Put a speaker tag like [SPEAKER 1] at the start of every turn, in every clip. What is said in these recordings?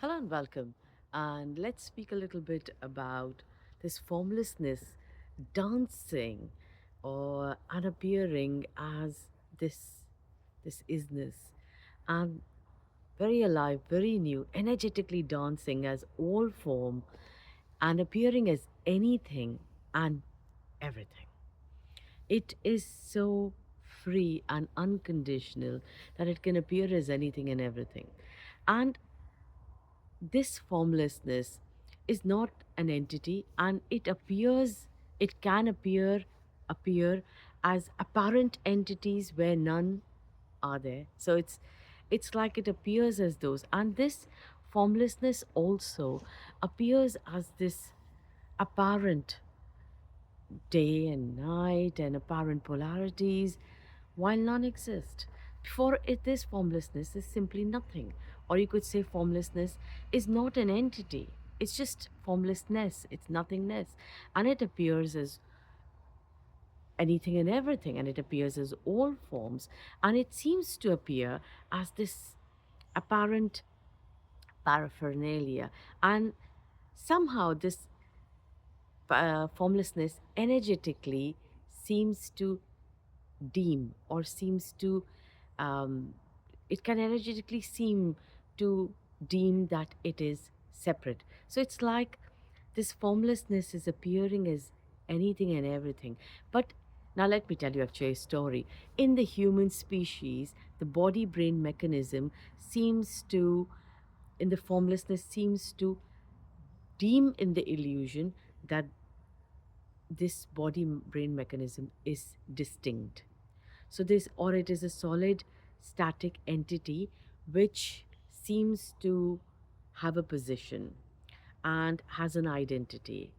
[SPEAKER 1] Hello and welcome. And let's speak a little bit about this formlessness dancing or unappearing as this this isness and very alive, very new, energetically dancing as all form and appearing as anything and everything. It is so free and unconditional that it can appear as anything and everything. And this formlessness is not an entity and it can appear as apparent entities where none are there. So it's like it appears as those, and this formlessness also appears as this apparent day and night and apparent polarities, while none exist. For it, this formlessness is simply nothing. Or you could say formlessness is not an entity. It's just formlessness, it's nothingness. And it appears as anything and everything, and it appears as all forms. And it seems to appear as this apparent paraphernalia. And somehow this formlessness energetically seems to deem or seems to um, it can energetically seem to deem that it is separate. So it's like this formlessness is appearing as anything and everything. But now let me tell you actually a story. In the human species, the body brain mechanism seems to, in the formlessness, seems to deem in the illusion that this body brain mechanism is distinct. So this, or it is a solid static entity which seems to have a position and has an identity.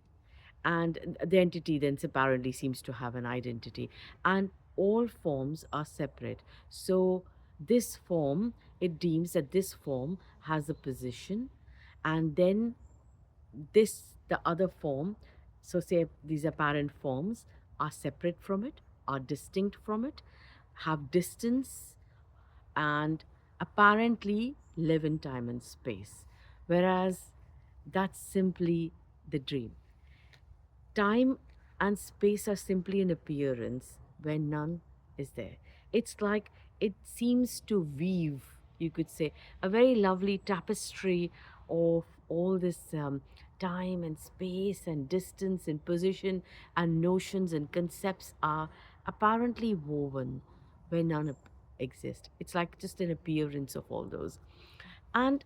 [SPEAKER 1] And the entity then apparently seems to have an identity. And all forms are separate. So this form, it deems that this form has a position, and then the other form, so say these apparent forms are separate from it, are distinct from it, have distance, and apparently live in time and space, whereas that's simply the dream. Time and space are simply an appearance where none is there. It's like it seems to weave, you could say, a very lovely tapestry of all this time and space and distance and position and notions and concepts are apparently woven where none exist. It's like just an appearance of all those. And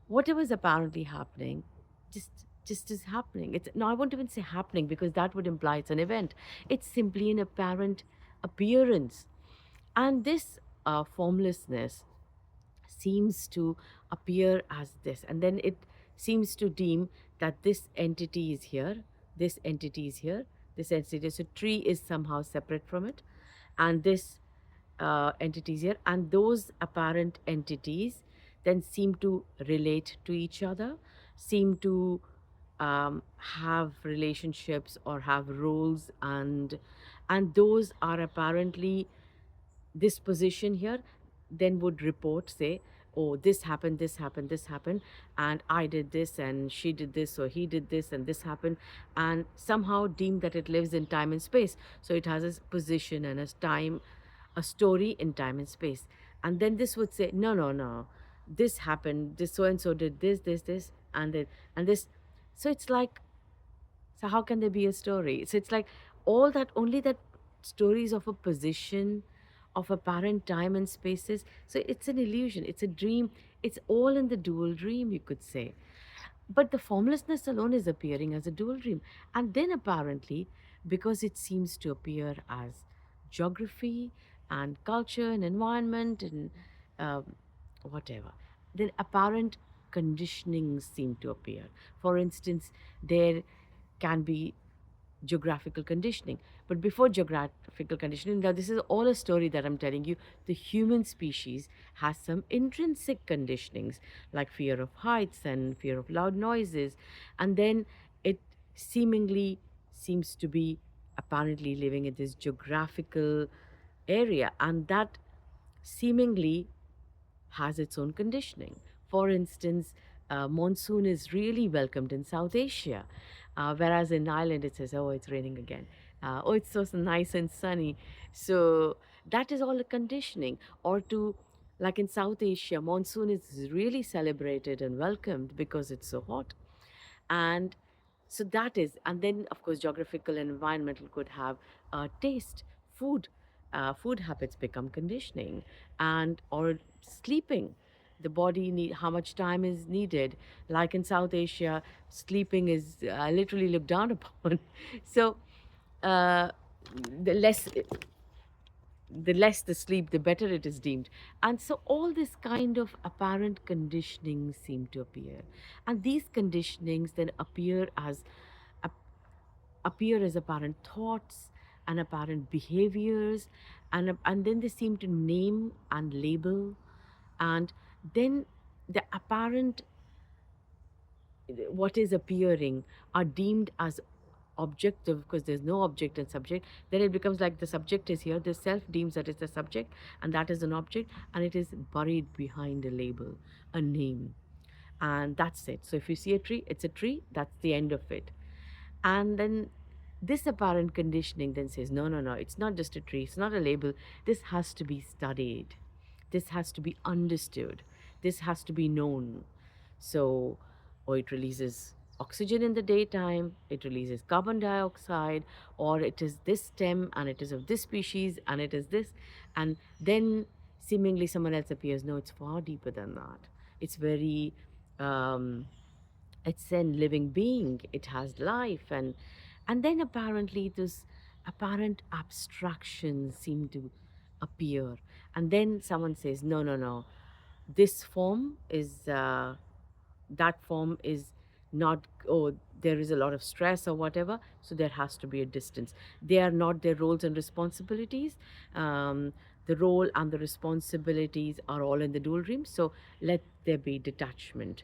[SPEAKER 1] whatever is apparently happening just just is happening. It's no, I won't even say happening because that would imply it's an event. It's simply an apparent appearance. And this formlessness seems to appear as this, and then it seems to deem that this entity is here, this entity is here, this entity, so tree is somehow separate from it, and this entities here, and those apparent entities then seem to relate to each other, seem to have relationships or have roles, and those are apparently this position here then would report, say, oh, this happened, this happened, this happened, and I did this and she did this or he did this and this happened, and somehow deem that it lives in time and space. So it has a position and a time, a story in time and space. And then this would say, no, no, no, this happened, this so and so did this, and then and this. So it's like, so how can there be a story? So it's like all that, only that stories of a position, of apparent time and spaces. So it's an illusion, it's a dream, it's all in the dual dream, you could say. But the formlessness alone is appearing as a dual dream. And then apparently, because it seems to appear as geography and culture and environment and um, whatever, then apparent conditionings seem to appear. For instance, there can be geographical conditioning. But before geographical conditioning, now this is all a story that I'm telling you, the human species has some intrinsic conditionings like fear of heights and fear of loud noises. And then it seemingly seems to be apparently living in this geographical area. And that seemingly has its own conditioning. For instance, monsoon is really welcomed in South Asia, whereas in Ireland it says, "Oh, it's raining again." Oh, it's so nice and sunny. So that is all a conditioning. Or to, like in South Asia, monsoon is really celebrated and welcomed because it's so hot. And so that is, and then of course geographical and environmental could have taste, food. Food habits become conditioning. And or sleeping, the body need, how much time is needed. Like in South Asia, sleeping is literally looked down upon. So uh, the less the sleep, the better it is deemed. And so all this kind of apparent conditioning seem to appear. And these conditionings then ap- appear as apparent thoughts and apparent behaviors, and then they seem to name and label. And then the apparent, what is appearing, are deemed as objective because there's no object and subject. Then it becomes like the subject is here, the self deems that it's a subject and that is an object, and it is buried behind a label, a name, and that's it. So if you see a tree, it's a tree, that's the end of it. And then this apparent conditioning then says, no, no, no, it's not just a tree, it's not a label. This has to be studied. This has to be understood. This has to be known. So, or it releases oxygen in the daytime, it releases carbon dioxide, or it is this stem and it is of this species and it is this. And then seemingly someone else appears. No, it's far deeper than that. It's very, um, it's a living being, it has life. And then apparently this apparent abstractions seem to appear. And then someone says, no, no, no, this form is that form is not, oh, there is a lot of stress or whatever, so there has to be a distance. They are not their roles and responsibilities. The role and the responsibilities are all in the dual dream, so let there be detachment.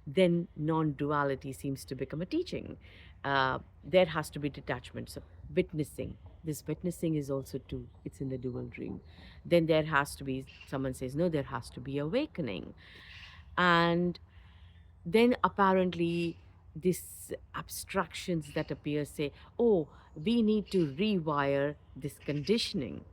[SPEAKER 1] Then non-duality seems to become a teaching. There has to be detachment. So witnessing, this witnessing is also two, it's in the dual dream. Then there has to be, someone says, no, there has to be awakening. And then apparently these abstractions that appear say, oh, we need to rewire this conditioning,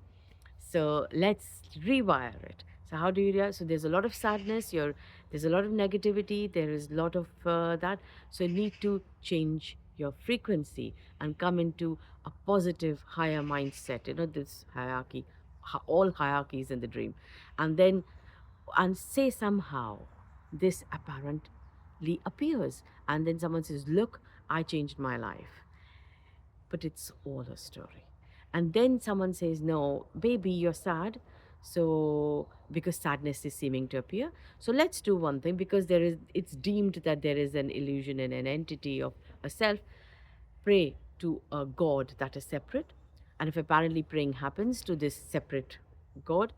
[SPEAKER 1] so let's rewire it. So how do you so there's a lot of sadness, there's a lot of negativity, there is a lot of that. So you need to change your frequency and come into a positive higher mindset, this hierarchy, all hierarchies in the dream. And then, and say somehow this apparently appears, and then someone says, look, I changed my life. But it's all a story. And then someone says, no, baby, you're sad. So, because sadness is seeming to appear. So let's do one thing, because it's deemed that there is an illusion and an entity of a self. Pray to a God that is separate. And if apparently praying happens to this separate God,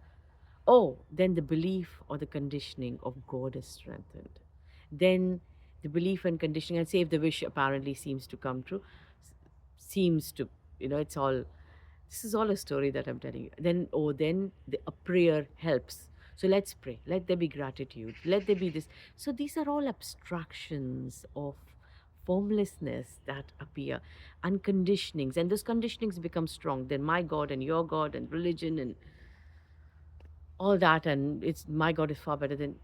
[SPEAKER 1] oh, then the belief or the conditioning of God is strengthened. Then the belief and conditioning, and say if the wish apparently seems to come true, seems to, it's all, this is all a story that I'm telling you. Then, oh, then a prayer helps. So let's pray. Let there be gratitude. Let there be this. So these are all abstractions of formlessness that appear, and conditionings. And those conditionings become strong. Then my God and your God and religion and all that. And it's my God is far better than.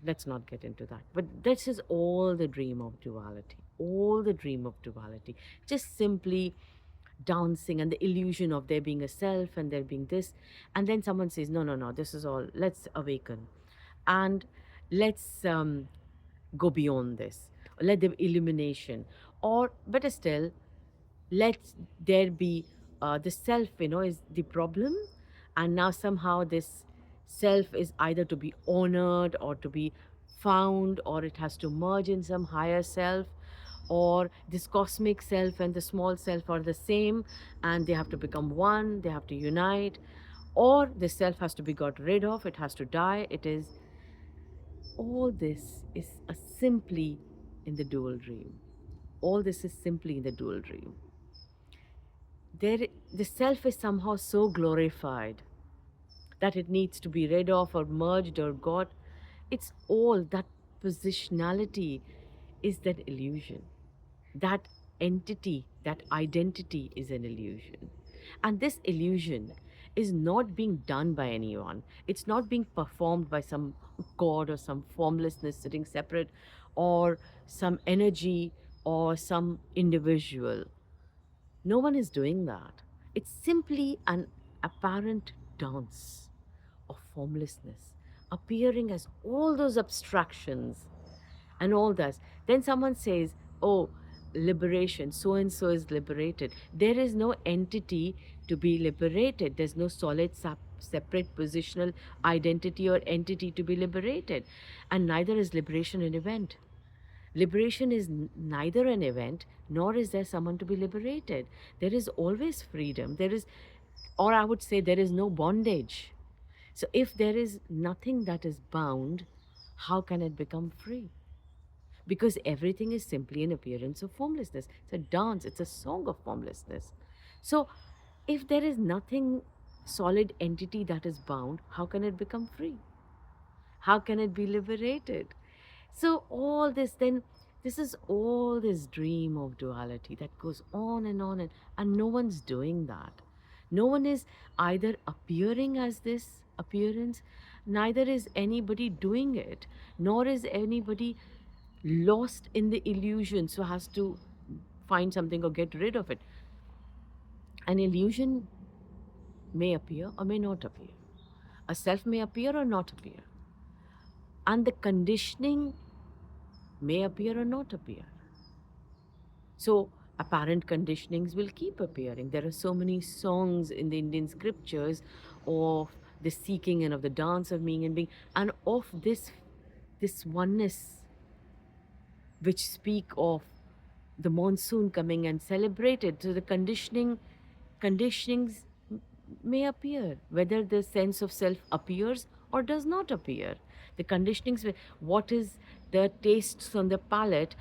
[SPEAKER 1] Let's not get into that. But this is all the dream of duality. All the dream of duality. Just simply dancing and the illusion of there being a self and there being this. And then someone says, no, no, no, this is all, let's awaken. And let's go beyond this. Let there be illumination. Or better still, let there be the self, is the problem. And now somehow this self is either to be honored or to be found, or it has to merge in some higher self, or this cosmic self and the small self are the same and they have to become one, they have to unite, or the self has to be got rid of, it has to die. It is, all this is simply in the dual dream. All this is simply in the dual dream. There, the self is somehow so glorified that it needs to be rid of or merged or got. It's all that positionality is that illusion. That entity, that identity is an illusion. And this illusion is not being done by anyone. It's not being performed by some god or some formlessness sitting separate or some energy or some individual. No one is doing that. It's simply an apparent dance of formlessness, appearing as all those abstractions and all that. Then someone says, oh, liberation, so and so is liberated. There is no entity to be liberated. There's no solid separate positional identity or entity to be liberated. And neither is liberation an event. Liberation is neither an event nor is there someone to be liberated. There is always freedom. There is, or I would say, there is no bondage. So if there is nothing that is bound, how can it become free? Because everything is simply an appearance of formlessness. It's a dance, it's a song of formlessness. So, if there is nothing solid entity that is bound, how can it become free? How can it be liberated? So, all this then, this is all this dream of duality that goes on and no one's doing that. No one is either appearing as this appearance, neither is anybody doing it, nor is anybody lost in the illusion, so has to find something or get rid of it. An illusion may appear or may not appear. A self may appear or not appear. And the conditioning may appear or not appear. So, apparent conditionings will keep appearing. There are so many songs in the Indian scriptures of the seeking and of the dance of being and being, and of this oneness which speak of the monsoon coming and celebrated. So the conditionings may appear, whether the sense of self appears or does not appear. The conditionings, what is the tastes on the palate,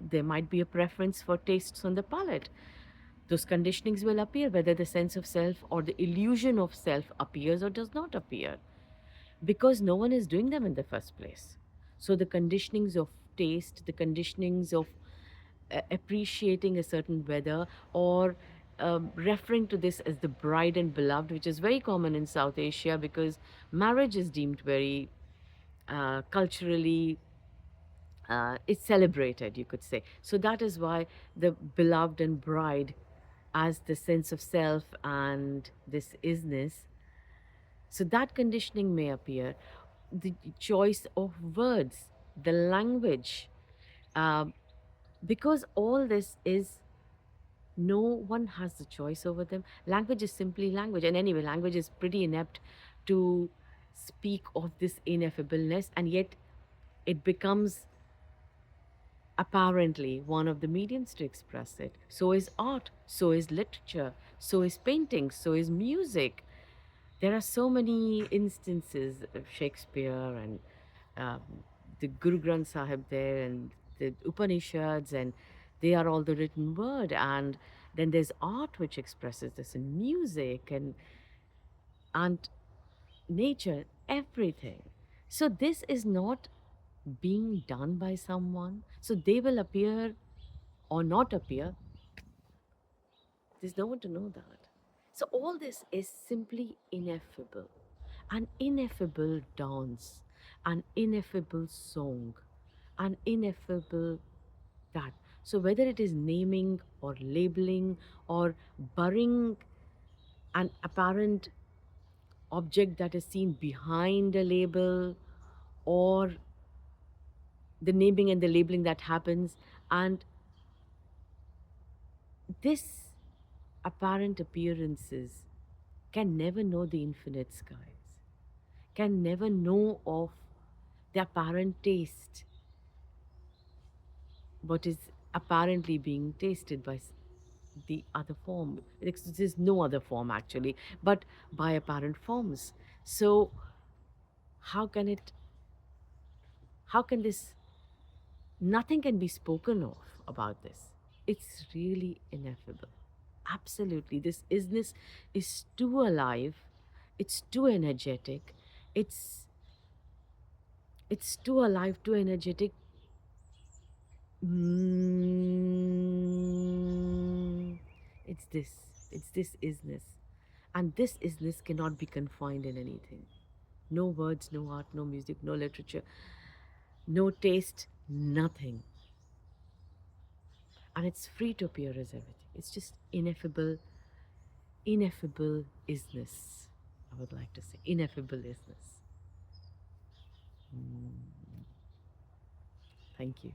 [SPEAKER 1] there might be a preference for tastes on the palate. Those conditionings will appear, whether the sense of self or the illusion of self appears or does not appear, because no one is doing them in the first place. So the conditionings of taste, the conditionings of appreciating a certain weather, or referring to this as the bride and beloved, which is very common in South Asia because marriage is deemed very culturally it's celebrated, you could say. So that is why the beloved and bride, as the sense of self and this isness, so that conditioning may appear. The choice of words, the language, um, because all this is, no one has the choice over them. Language is simply language. And anyway, language is pretty inept to speak of this ineffableness, and yet it becomes apparently one of the mediums to express it. So is art, so is literature, so is painting, so is music. There are so many instances of Shakespeare and um, the Guru Granth Sahib there and the Upanishads, and they are all the written word. And then there's art which expresses this in music and nature, everything. So this is not being done by someone. So they will appear or not appear. There's no one to know that. So all this is simply ineffable. An ineffable dance, an ineffable song, an ineffable that. So whether it is naming or labeling or burying an apparent object that is seen behind a label, or the naming and the labeling that happens, and this apparent appearances can never know the infinite skies, can never know of the apparent taste, what is apparently being tasted by the other form. There's no other form actually, but by apparent forms. So how can it, how can this, nothing can be spoken of about this. It's really ineffable. Absolutely. This isness is too alive, it's too energetic, it's It's too alive, too energetic. Mm, it's this. It's this isness. And this isness cannot be confined in anything. No words, no art, no music, no literature, no taste, nothing. And it's free to appear as everything. It's just ineffable, ineffable isness. I would like to say ineffable isness. Mm, thank you.